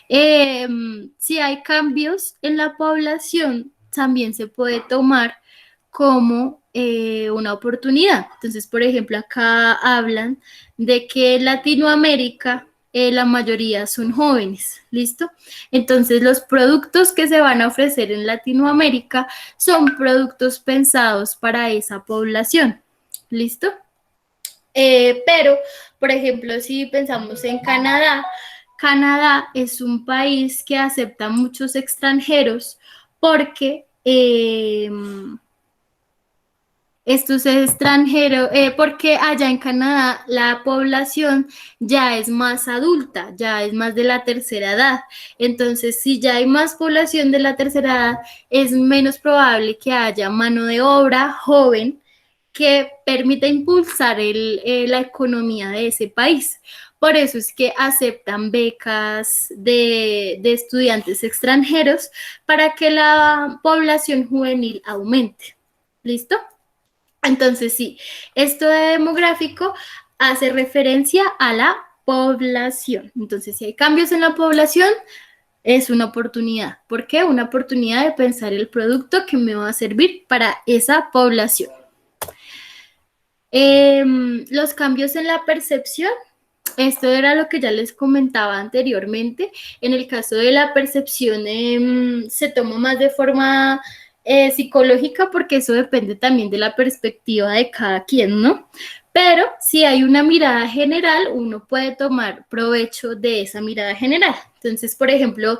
si hay cambios en la población, también se puede tomar como una oportunidad. Entonces, por ejemplo, acá hablan de que en Latinoamérica la mayoría son jóvenes, ¿listo? Entonces, los productos que se van a ofrecer en Latinoamérica son productos pensados para esa población, ¿listo? Pero, por ejemplo, si pensamos en Canadá, Canadá es un país que acepta muchos extranjeros porque estos extranjeros, porque allá en Canadá la población ya es más adulta, ya es más de la tercera edad. Entonces, si ya hay más población de la tercera edad, es menos probable que haya mano de obra joven que permita impulsar la economía de ese país. Por eso es que aceptan becas de estudiantes extranjeros para que la población juvenil aumente. ¿Listo? Entonces, sí, esto de demográfico hace referencia a la población. Entonces, si hay cambios en la población, es una oportunidad. ¿Por qué? Una oportunidad de pensar el producto que me va a servir para esa población. Los cambios en la percepción, esto era lo que ya les comentaba anteriormente. En el caso de la percepción se toma más de forma psicológica porque eso depende también de la perspectiva de cada quien, ¿no? Pero si hay una mirada general, uno puede tomar provecho de esa mirada general. Entonces, por ejemplo,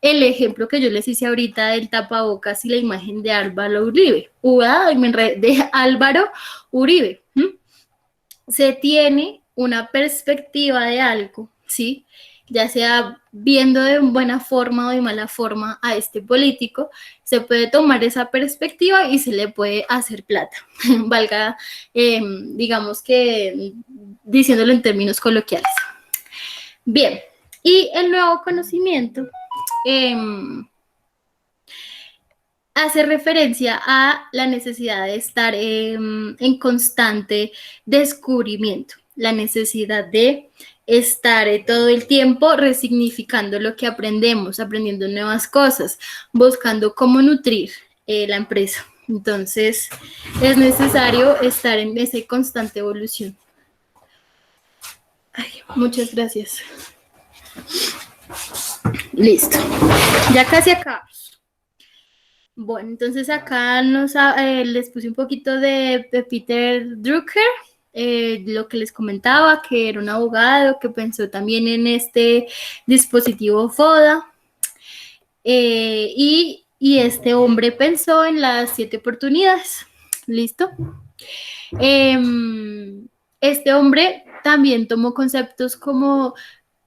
el ejemplo que yo les hice ahorita del tapabocas y la imagen de Álvaro Uribe. De Álvaro Uribe. Se tiene una perspectiva de algo, ¿sí? Ya sea viendo de buena forma o de mala forma a este político, se puede tomar esa perspectiva y se le puede hacer plata, valga, digamos que diciéndolo en términos coloquiales. Bien, y el nuevo conocimiento hace referencia a la necesidad de estar en constante descubrimiento, la necesidad de estar todo el tiempo resignificando lo que aprendemos, aprendiendo nuevas cosas, buscando cómo nutrir la empresa. Entonces, es necesario estar en esa constante evolución. Ay, muchas gracias. Listo. Ya casi acabamos. Bueno, entonces acá les puse un poquito de Peter Drucker, lo que les comentaba, que era un abogado que pensó también en este dispositivo FODA. Y este hombre pensó en las 7 oportunidades. ¿Listo? Este hombre también tomó conceptos como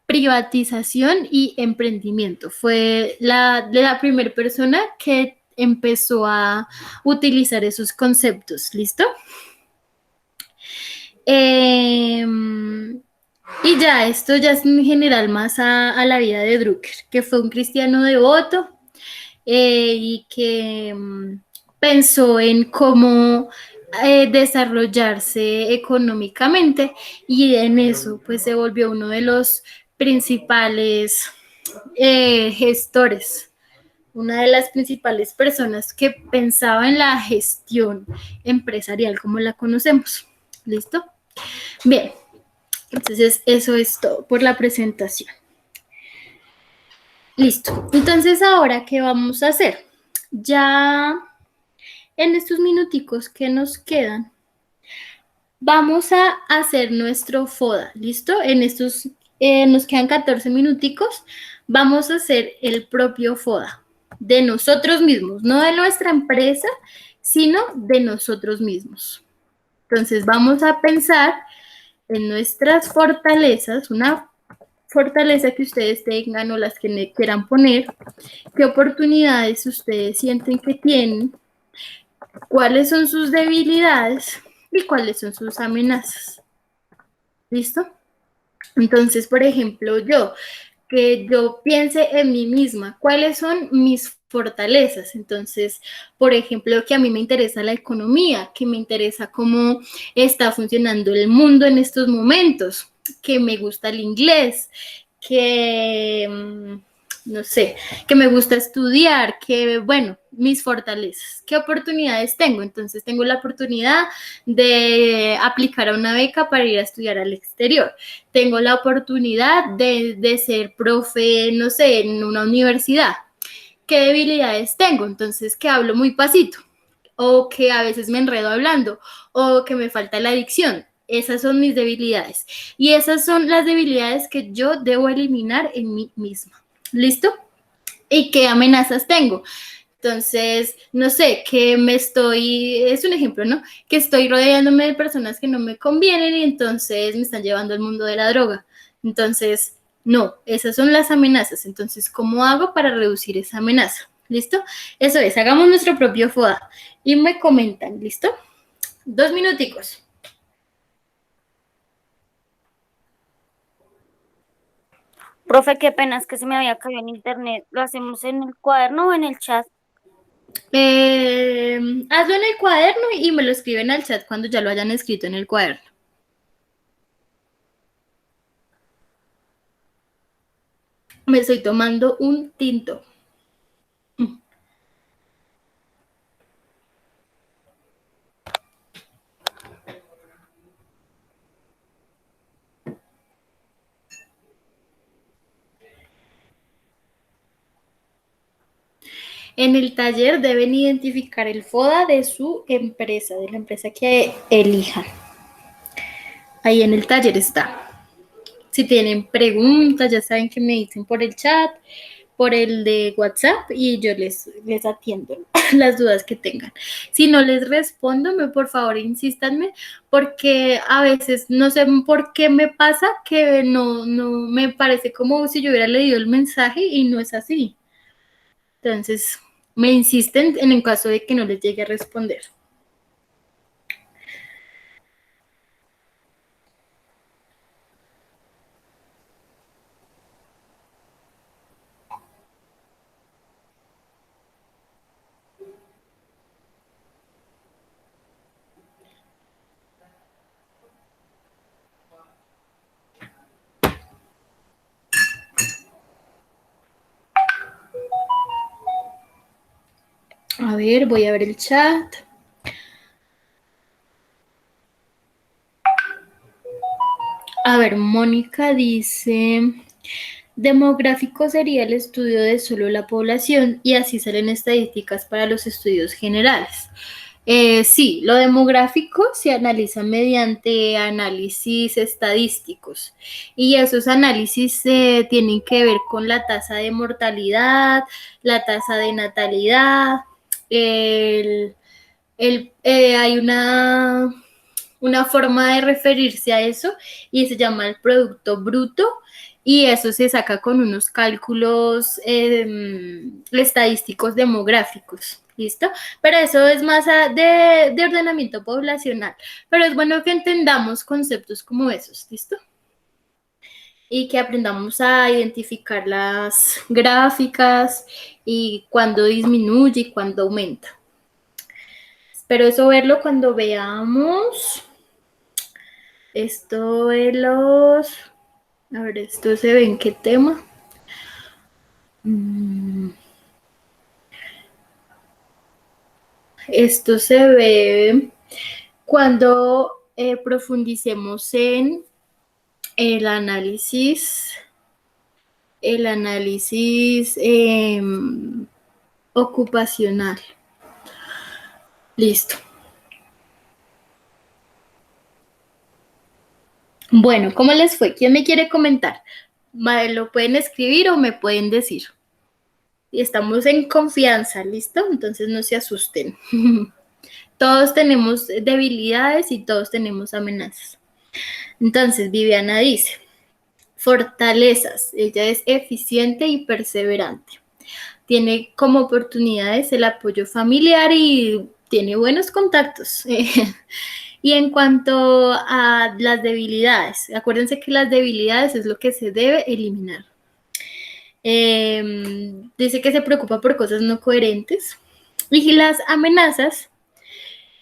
privatización y emprendimiento. Fue la primera persona que empezó a utilizar esos conceptos. ¿Listo? Y ya, esto ya es en general más a la vida de Drucker, que fue un cristiano devoto y que pensó en cómo desarrollarse económicamente y en eso pues se volvió uno de los principales gestores, una de las principales personas que pensaba en la gestión empresarial como la conocemos. ¿Listo? Bien, entonces eso es todo por la presentación. Listo. Entonces, ahora, ¿qué vamos a hacer? Ya en estos minuticos que nos quedan, vamos a hacer nuestro FODA. ¿Listo? En estos, nos quedan 14 minuticos. Vamos a hacer el propio FODA de nosotros mismos, no de nuestra empresa, sino de nosotros mismos. Entonces, vamos a pensar en nuestras fortalezas, una fortaleza que ustedes tengan o las que quieran poner, qué oportunidades ustedes sienten que tienen, cuáles son sus debilidades y cuáles son sus amenazas. ¿Listo? Entonces, por ejemplo, que yo piense en mí misma, cuáles son mis fortalezas. Entonces, por ejemplo, que a mí me interesa la economía, que me interesa cómo está funcionando el mundo en estos momentos, que me gusta el inglés, que no sé, que me gusta estudiar, que bueno, mis fortalezas, qué oportunidades tengo. Entonces tengo la oportunidad de aplicar a una beca para ir a estudiar al exterior. Tengo la oportunidad de ser profe, no sé, en una universidad. ¿Qué debilidades tengo? Entonces que hablo muy pasito, o que a veces me enredo hablando, o que me falta la dicción. Esas son mis debilidades. Y esas son las debilidades que yo debo eliminar en mí misma. ¿Listo? ¿Y qué amenazas tengo? Entonces, no sé, es un ejemplo, ¿no? Que estoy rodeándome de personas que no me convienen y entonces me están llevando al mundo de la droga. Entonces, no, esas son las amenazas. Entonces, ¿cómo hago para reducir esa amenaza? ¿Listo? Eso es, hagamos nuestro propio FODA y me comentan, ¿listo? 2 minuticos. Profe, qué pena, es que se me había caído en internet. ¿Lo hacemos en el cuaderno o en el chat? Hazlo en el cuaderno y me lo escriben al chat cuando ya lo hayan escrito en el cuaderno. Me estoy tomando un tinto. En el taller deben identificar el FODA de su empresa, de la empresa que elijan. Ahí en el taller está. Si tienen preguntas, ya saben que me dicen por el chat, por el de WhatsApp y yo les atiendo las dudas que tengan. Si no les respondo, por favor, insístanme porque a veces no sé por qué me pasa que no me parece como si yo hubiera leído el mensaje y no es así. Entonces, me insisten en el caso de que no les llegue a responder. A ver, voy a ver el chat. A ver, Mónica dice, demográfico sería el estudio de solo la población y así salen estadísticas para los estudios generales. Sí, lo demográfico se analiza mediante análisis estadísticos y esos análisis tienen que ver con la tasa de mortalidad, la tasa de natalidad, el, hay una forma de referirse a eso y se llama el Producto Bruto y eso se saca con unos cálculos estadísticos demográficos. ¿Listo? Pero eso es más de ordenamiento poblacional. Pero es bueno que entendamos conceptos como esos. ¿Listo? Y que aprendamos a identificar las gráficas y cuándo disminuye y cuándo aumenta. Espero eso verlo cuando veamos esto de los... A ver, esto se ve en qué tema. Esto se ve cuando profundicemos en el análisis ocupacional. Listo. Bueno, ¿cómo les fue? ¿Quién me quiere comentar? Lo pueden escribir o me pueden decir. Y estamos en confianza, ¿listo? Entonces no se asusten. Todos tenemos debilidades y todos tenemos amenazas. Entonces, Viviana dice, fortalezas. Ella es eficiente y perseverante. Tiene como oportunidades el apoyo familiar y tiene buenos contactos. Y en cuanto a las debilidades, acuérdense que las debilidades es lo que se debe eliminar. Dice que se preocupa por cosas no coherentes. Y las amenazas,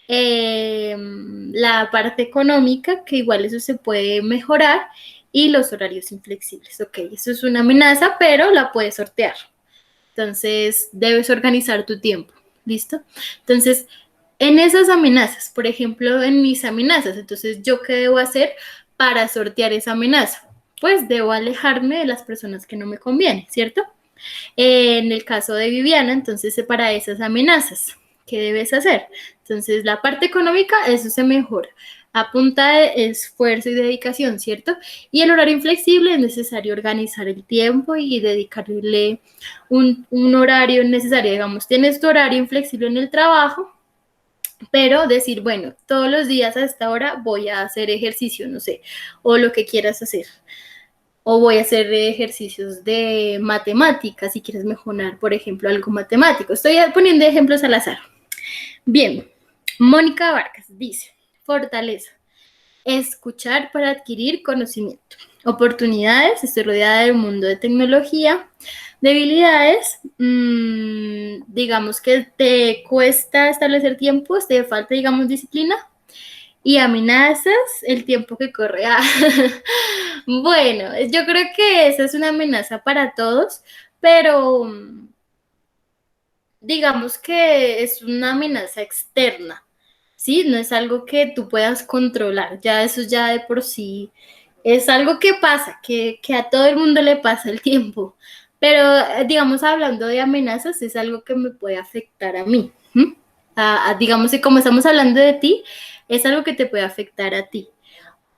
la parte económica, que igual eso se puede mejorar, y los horarios inflexibles. Ok, eso es una amenaza, pero la puedes sortear. Entonces, debes organizar tu tiempo. ¿Listo? Entonces, en esas amenazas, por ejemplo, en mis amenazas, entonces, ¿yo qué debo hacer para sortear esa amenaza? Pues debo alejarme de las personas que no me convienen, ¿cierto? En el caso de Viviana, entonces, para esas amenazas, ¿qué debes hacer? Entonces, la parte económica, eso se mejora a punta de esfuerzo y dedicación, ¿cierto? Y el horario inflexible es necesario organizar el tiempo y dedicarle un horario necesario. Digamos, tienes tu horario inflexible en el trabajo, pero decir, bueno, todos los días a esta hora voy a hacer ejercicio, no sé, o lo que quieras hacer. O voy a hacer ejercicios de matemáticas si quieres mejorar, por ejemplo, algo matemático. Estoy poniendo ejemplos al azar. Bien, Mónica Vargas dice, fortaleza, escuchar para adquirir conocimiento. Oportunidades, estoy rodeada del mundo de tecnología. Debilidades, digamos que te cuesta establecer tiempos, te falta, digamos, disciplina. Y amenazas, el tiempo que corre. Bueno, yo creo que esa es una amenaza para todos, pero digamos que es una amenaza externa, ¿sí? No es algo que tú puedas controlar, ya eso ya de por sí es algo que pasa, que a todo el mundo le pasa el tiempo, pero digamos hablando de amenazas es algo que me puede afectar a mí, ¿m? Digamos que como estamos hablando de ti, es algo que te puede afectar a ti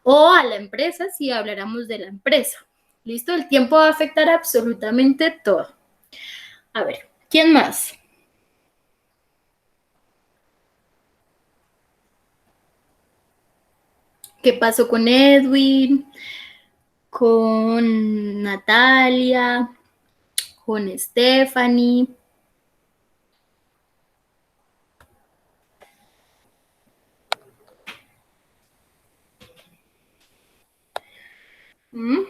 o a la empresa si habláramos de la empresa. ¿Listo? El tiempo va a afectar absolutamente todo. A ver, ¿quién más? ¿Qué pasó con Edwin? Con Natalia, con Stephanie. ¿Mm?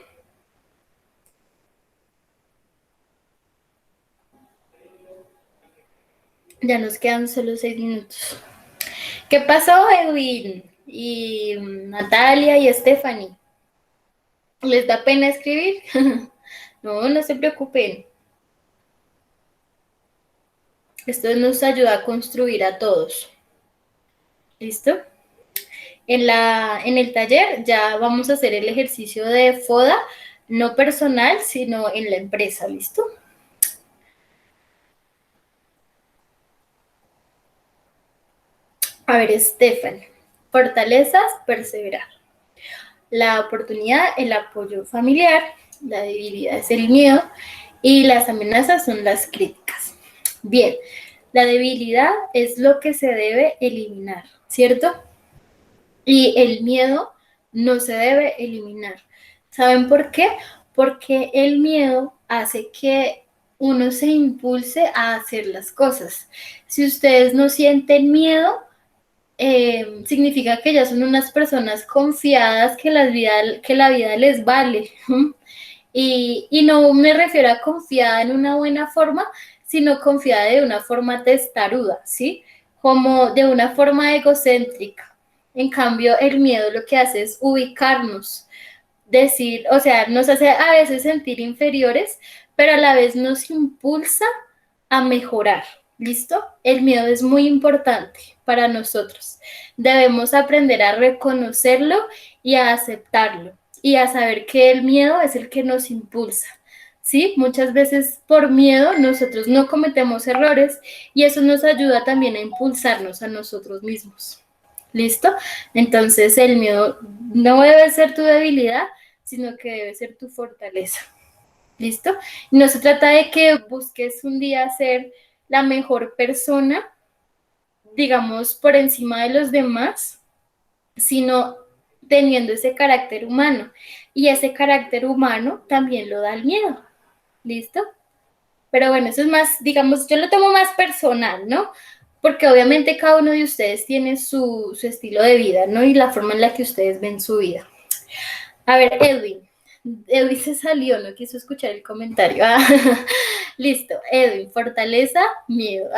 Ya nos quedan solo 6 minutos. ¿Qué pasó, Edwin? Y Natalia y Stephanie. ¿Les da pena escribir? No, no se preocupen. Esto nos ayuda a construir a todos. ¿Listo? en el taller ya vamos a hacer el ejercicio de FODA, no personal, sino en la empresa, ¿listo? A ver, Estefan, fortalezas, perseverar. La oportunidad, el apoyo familiar, la debilidad es el miedo y las amenazas son las críticas. Bien, la debilidad es lo que se debe eliminar, ¿cierto? Y el miedo no se debe eliminar. ¿Saben por qué? Porque el miedo hace que uno se impulse a hacer las cosas. Si ustedes no sienten miedo, significa que ya son unas personas confiadas que que la vida les vale. Y no me refiero a confiada en una buena forma, sino confiada de una forma testaruda, ¿sí? Como de una forma egocéntrica. En cambio, el miedo lo que hace es ubicarnos, decir, o sea, nos hace a veces sentir inferiores, pero a la vez nos impulsa a mejorar. ¿Listo? El miedo es muy importante para nosotros. Debemos aprender a reconocerlo y a aceptarlo y a saber que el miedo es el que nos impulsa. ¿Sí? Muchas veces por miedo nosotros no cometemos errores y eso nos ayuda también a impulsarnos a nosotros mismos. ¿Listo? Entonces el miedo no debe ser tu debilidad, sino que debe ser tu fortaleza. ¿Listo? No se trata de que busques un día ser la mejor persona, digamos, por encima de los demás, sino teniendo ese carácter humano. Y ese carácter humano también lo da el miedo. ¿Listo? Pero bueno, eso es más, digamos, yo lo tomo más personal, ¿no? Porque obviamente cada uno de ustedes tiene su estilo de vida, ¿no? Y la forma en la que ustedes ven su vida. A ver, Edwin. Edwin se salió, no quiso escuchar el comentario. Ah, listo, Edwin, fortaleza, miedo.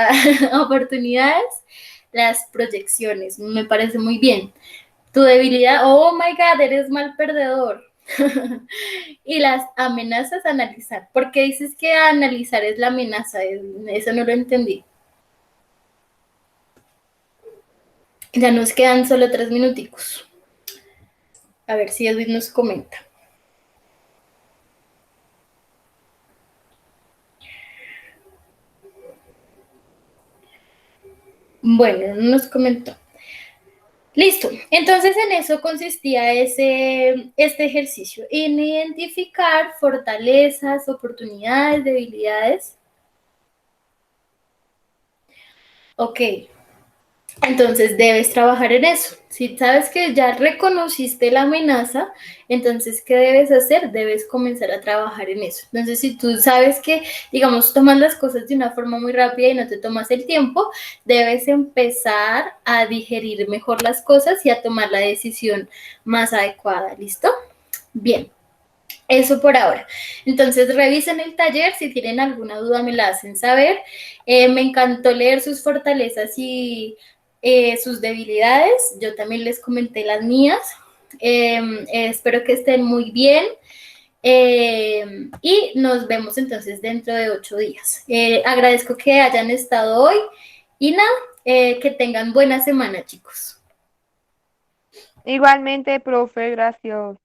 Oportunidades, las proyecciones. Me parece muy bien. Tu debilidad, oh my God, eres mal perdedor. Y las amenazas, analizar. ¿Por qué dices que analizar es la amenaza? Eso no lo entendí. Ya nos quedan solo 3 minuticos. A ver si Edwin nos comenta. Bueno, no nos comentó. Listo. Entonces en eso consistía este ejercicio, en identificar fortalezas, oportunidades, debilidades. Ok. Entonces debes trabajar en eso. Si sabes que ya reconociste la amenaza, entonces, ¿qué debes hacer? Debes comenzar a trabajar en eso. Entonces, si tú sabes que, digamos, tomas las cosas de una forma muy rápida y no te tomas el tiempo, debes empezar a digerir mejor las cosas y a tomar la decisión más adecuada. ¿Listo? Bien. Eso por ahora. Entonces, revisen el taller. Si tienen alguna duda, me la hacen saber. Me encantó leer sus fortalezas y sus debilidades. Yo también les comenté las mías. Espero que estén muy bien. Y nos vemos entonces dentro de 8 días. Agradezco que hayan estado hoy y nada, que tengan buena semana, chicos. Igualmente, profe, gracias.